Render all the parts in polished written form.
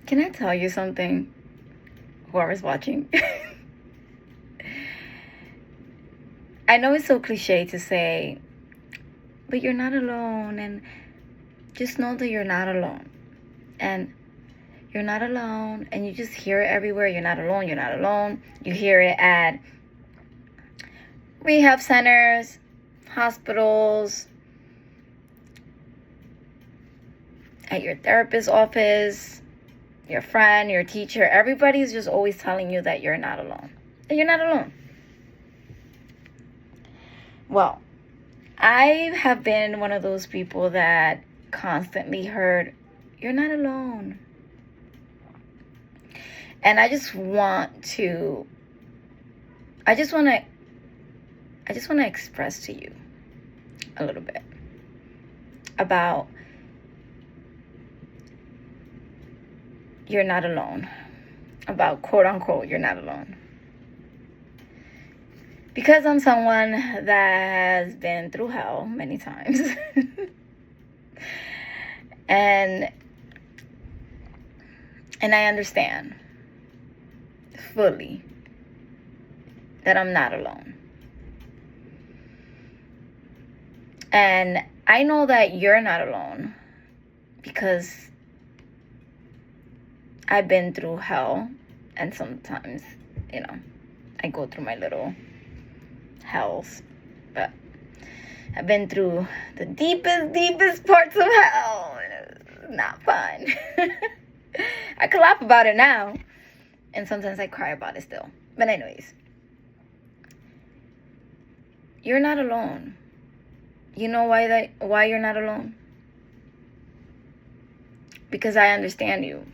Can I tell you something? Whoever's watching. I know it's so cliche to say, but you're not alone, and just know that you're not alone. And you're not alone, and you just hear it everywhere. You're not alone, you're not alone. You hear it at rehab centers, hospitals, at your therapist's office, your friend, your teacher. Everybody's just always telling you that you're not alone. That you're not alone. Well, I have been one of those people that constantly heard, you're not alone. And I just want to express to you a little bit about you're not alone. About quote unquote, you're not alone. Because I'm someone that has been through hell many times. and I understand fully that I'm not alone. And I know that you're not alone because I've been through hell, and sometimes, I go through my little hells, but I've been through the deepest parts of hell. It's not fun. I can laugh about it now, and sometimes I cry about it still. But anyways, you're not alone. You know why you're not alone? Because I understand you.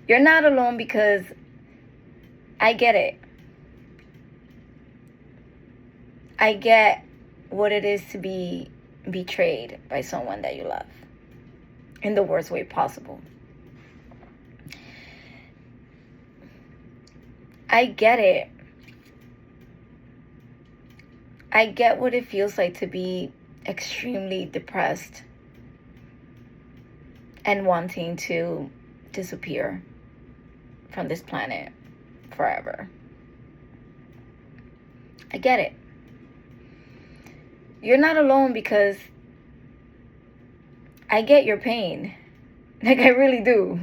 You're not alone because I get it. I get what it is to be betrayed by someone that you love in the worst way possible. I get it. I get what it feels like to be extremely depressed and wanting to disappear from this planet forever. I get it. You're not alone because I get your pain. Like, I really do.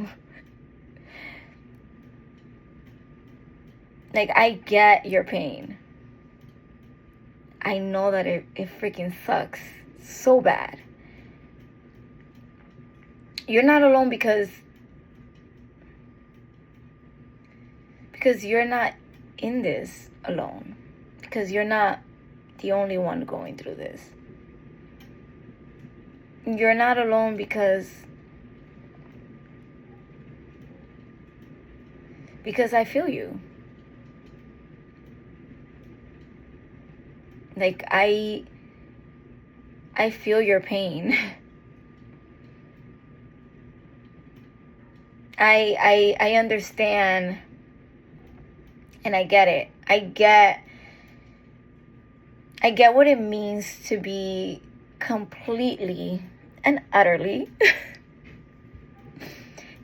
Like, I get your pain. I know that it freaking sucks so bad. You're not alone because you're not in this alone. Because you're not the only one going through this. You're not alone because I feel you. Like, I feel your pain. I understand, and I get it. I get what it means to be completely and utterly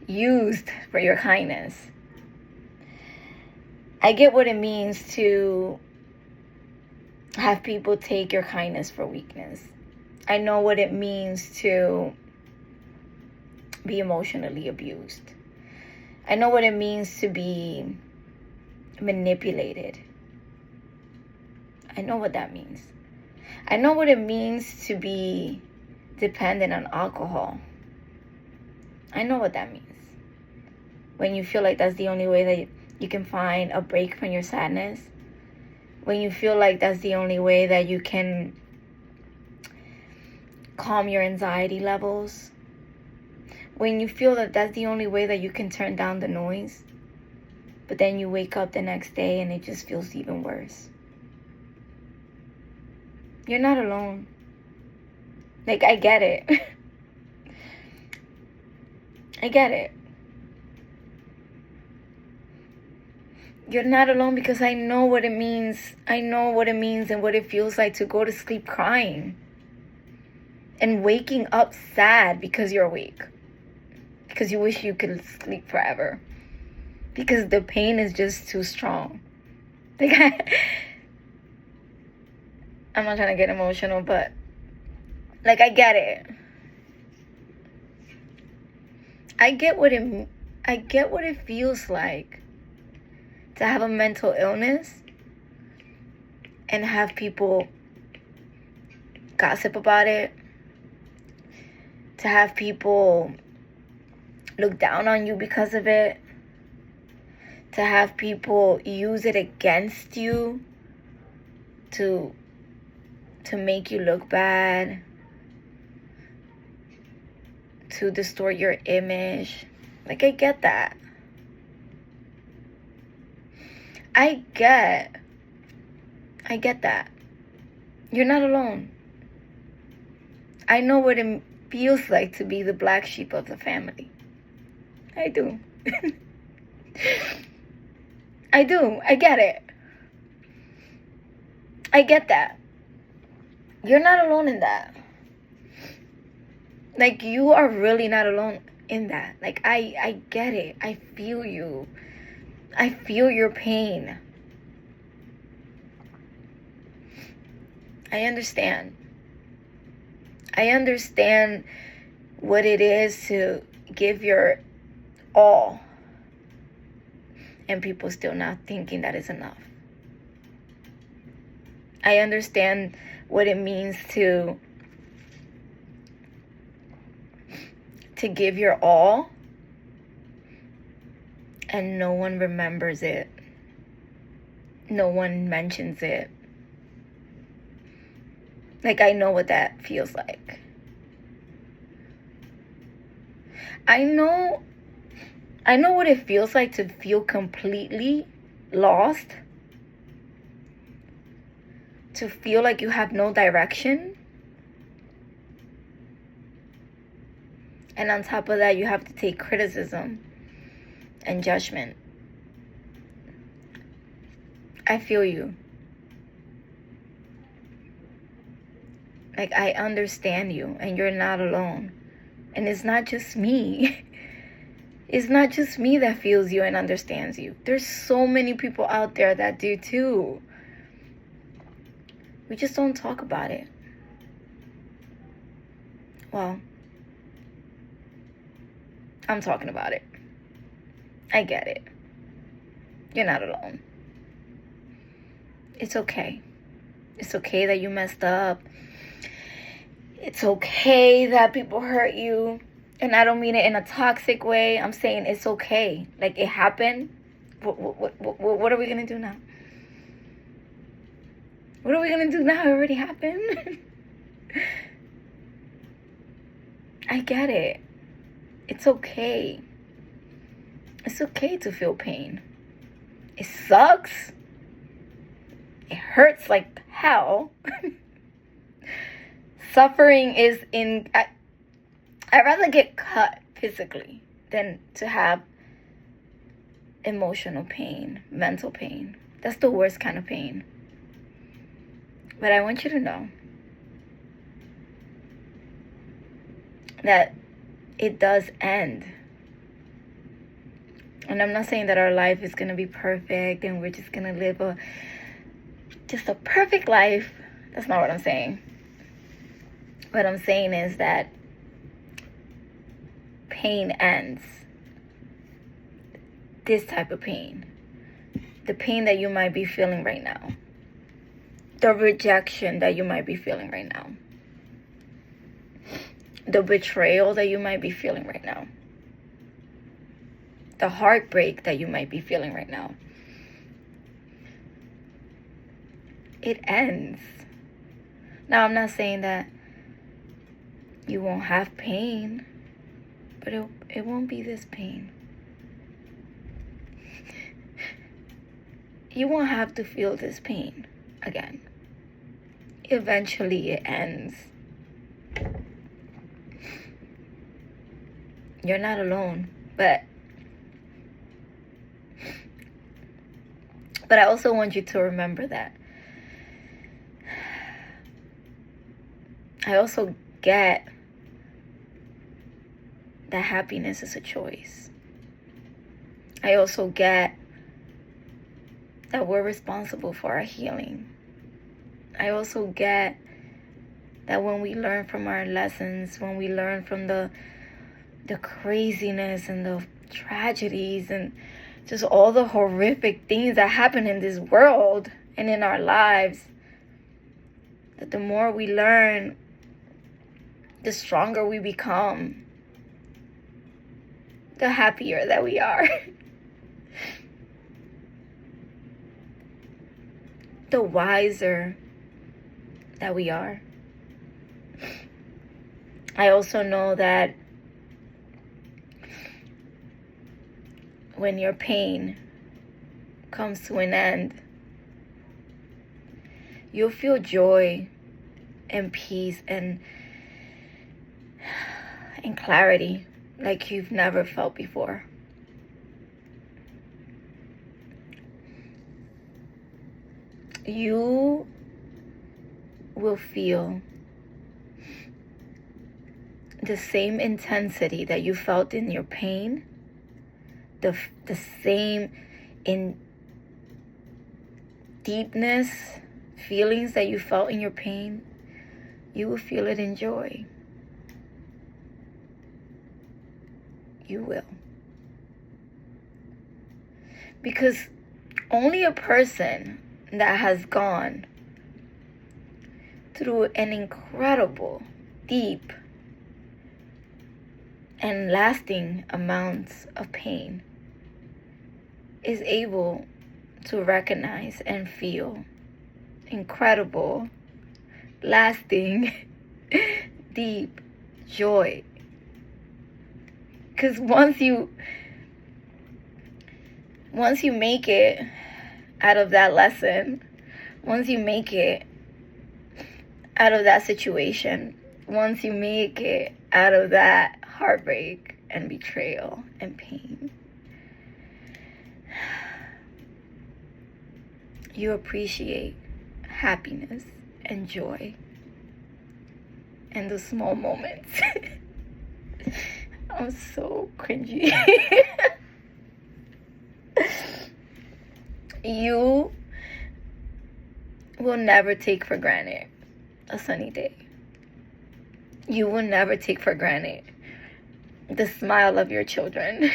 used for your kindness. I get what it means to have people take your kindness for weakness. I know what it means to be emotionally abused. I know what it means to be manipulated. I know what that means. I know what it means to be dependent on alcohol. I know what that means. When you feel like that's the only way that you can find a break from your sadness. When you feel like that's the only way that you can calm your anxiety levels. When you feel that that's the only way that you can turn down the noise. But then you wake up the next day and it just feels even worse. You're not alone. Like, I get it. I get it. You're not alone because I know what it means. I know what it means and what it feels like to go to sleep crying. and waking up sad because you're awake. Because you wish you could sleep forever. Because the pain is just too strong. Like, I'm not trying to get emotional, but like, I get it. I get what it feels like to have a mental illness and have people gossip about it, to have people look down on you because of it, to have people use it against you to make you look bad, to distort your image. Like, I get that. I get that. You're not alone. I know what it feels like to be the black sheep of the family. I do. I do. I get it. I get that. You're not alone in that. Like, you are really not alone in that. Like, I get it. I feel you. I feel your pain. I understand. I understand what it is to give your all and people still not thinking that is enough. I understand what it means to give your all and no one remembers it. No one mentions it. Like, I know what that feels like. I know what it feels like to feel completely lost. To feel like you have no direction. And on top of that, you have to take criticism and judgment. I feel you. Like, I understand you, and you're not alone. And it's not just me. It's not just me that feels you and understands you. There's so many people out there that do too. We just don't talk about it. Well, I'm talking about it. I get it. You're not alone. It's okay. It's okay that you messed up. It's okay that people hurt you. And I don't mean it in a toxic way. I'm saying it's okay. Like, it happened. What are we going to do now? What are we going to do now? It already happened. I get it. It's okay. It's okay to feel pain. It sucks. It hurts like hell. Suffering is I'd rather get cut physically than to have emotional pain, mental pain. That's the worst kind of pain. But I want you to know that it does end. And I'm not saying that our life is going to be perfect and we're just going to live a perfect life. That's not what I'm saying. What I'm saying is that pain ends. This type of pain. The pain that you might be feeling right now. The rejection that you might be feeling right now. The betrayal that you might be feeling right now. The heartbreak that you might be feeling right now. It ends. Now, I'm not saying that you won't have pain, but it won't be this pain. You won't have to feel this pain again. Eventually it ends. You're not alone, but I also want you to remember that I also get that happiness is a choice. I also get that we're responsible for our healing. I also get that when we learn from our lessons, when we learn from the craziness and the tragedies and just all the horrific things that happen in this world and in our lives, that the more we learn, the stronger we become, the happier that we are. The wiser that we are. I also know that when your pain comes to an end, you'll feel joy and peace and clarity like you've never felt before. You will feel the same intensity that you felt in your pain, the same in deepness, feelings that you felt in your pain, you will feel it in joy. You will. Because only a person that has gone through an incredible, deep, and lasting amounts of pain is able to recognize and feel incredible, lasting, deep joy. Because once you make it out of that lesson, once you make it out of that situation, once you make it out of that heartbreak and betrayal and pain, you appreciate happiness and joy and the small moments. I'm so cringy. You will never take for granted a sunny day. You will never take for granted the smile of your children.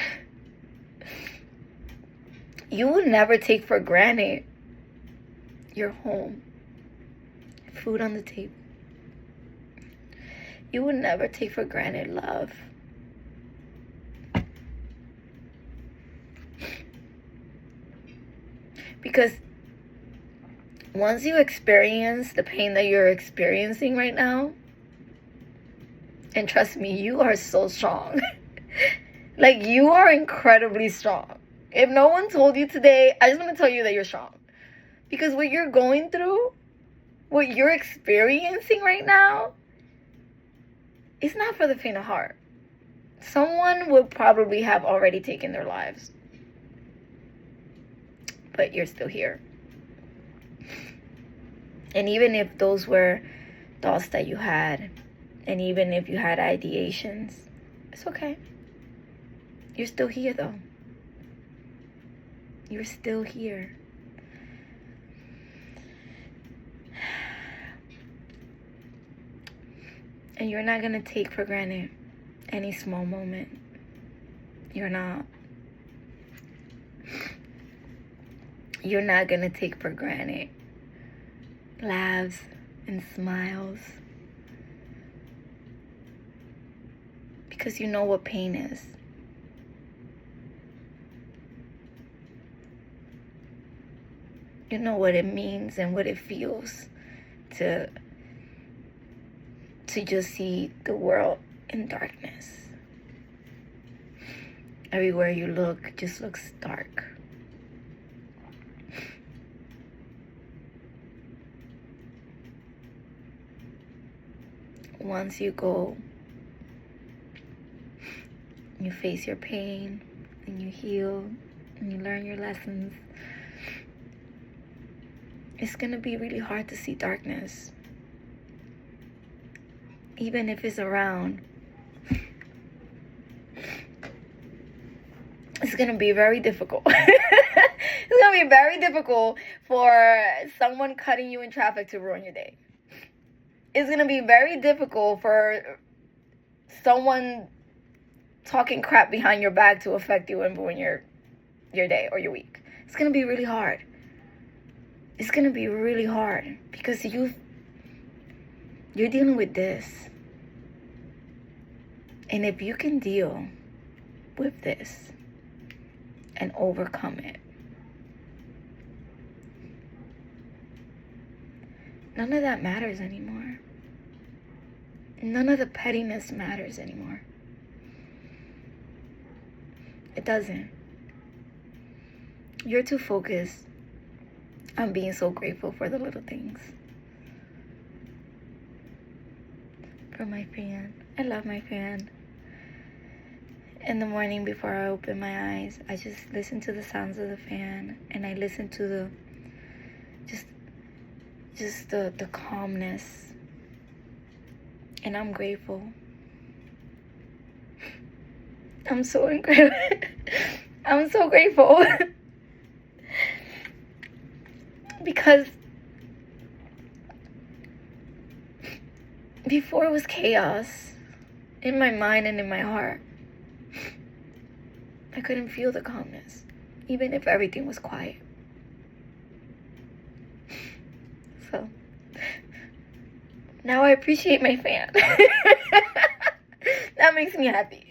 You will never take for granted your home, food on the table. You will never take for granted love. Because once you experience the pain that you're experiencing right now, and trust me, you are so strong. Like, you are incredibly strong. If no one told you today, I just want to tell you that you're strong. Because what you're going through, what you're experiencing right now, it's not for the faint of heart. Someone would probably have already taken their lives. But you're still here. And even if those were thoughts that you had, and even if you had ideations, it's okay. You're still here, though. You're still here. And you're not going to take for granted any small moment. You're not. You're not going to take for granted laughs and smiles. Because you know what pain is. You know what it means and what it feels to just see the world in darkness. Everywhere you look just looks dark. Once you go, you face your pain and you heal and you learn your lessons, it's going to be really hard to see darkness. even if it's around, it's going to be very difficult. It's going to be very difficult for someone cutting you in traffic to ruin your day. It's going to be very difficult for someone talking crap behind your back to affect you and ruin your day or your week. It's going to be really hard. It's going to be really hard because you're dealing with this. And if you can deal with this and overcome it, none of that matters anymore. None of the pettiness matters anymore. It doesn't. You're too focused on being so grateful for the little things. For my fan. I love my fan. In the morning before I open my eyes, I just listen to the sounds of the fan, and I listen to the just the calmness. And I'm grateful. I'm so incredible. I'm so grateful. Because before it was chaos in my mind and in my heart. I couldn't feel the calmness, even if everything was quiet. So now I appreciate my fan. That makes me happy.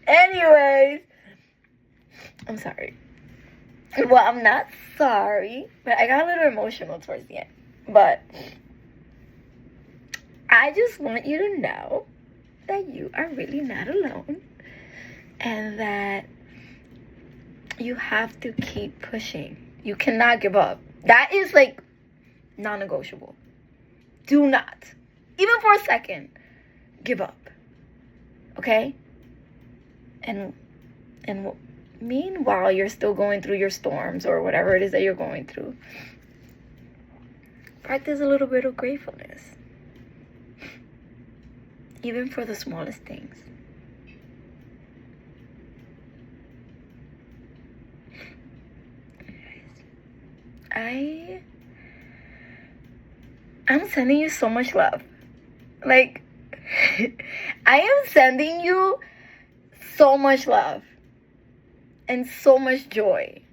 Anyways, I'm sorry. Well, I'm not sorry, but I got a little emotional towards the end. But I just want you to know that you are really not alone, and that you have to keep pushing. You cannot give up. That is like non-negotiable. Do not, even for a second, give up. Okay? And meanwhile, you're still going through your storms or whatever it is that you're going through. Practice a little bit of gratefulness. Even for the smallest things. I'm sending you so much love. Like, I am sending you so much love and so much joy.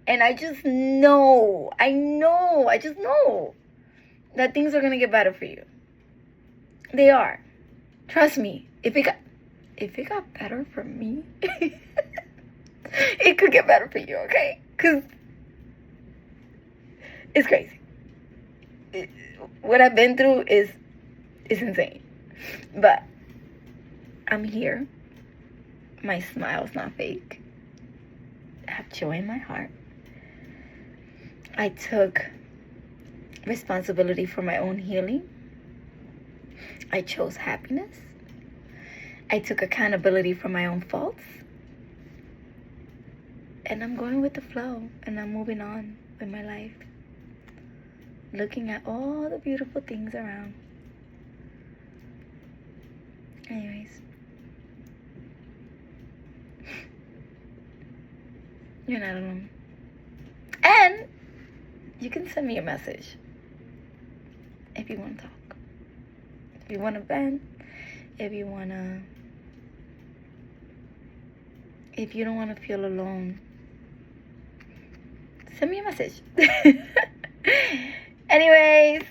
And I just know, I just know that things are going to get better for you. They are. Trust me. If it got better for me, it could get better for you, okay? Because it's crazy. What I've been through is insane. But I'm here. My smile's not fake. I have joy in my heart. I took responsibility for my own healing. I chose happiness. I took accountability for my own faults. And I'm going with the flow. And I'm moving on with my life. Looking at all the beautiful things around. Anyways. You're not alone. And you can send me a message if you want to talk. If you want to vent. If you don't want to feel alone, send me a message. Anyways,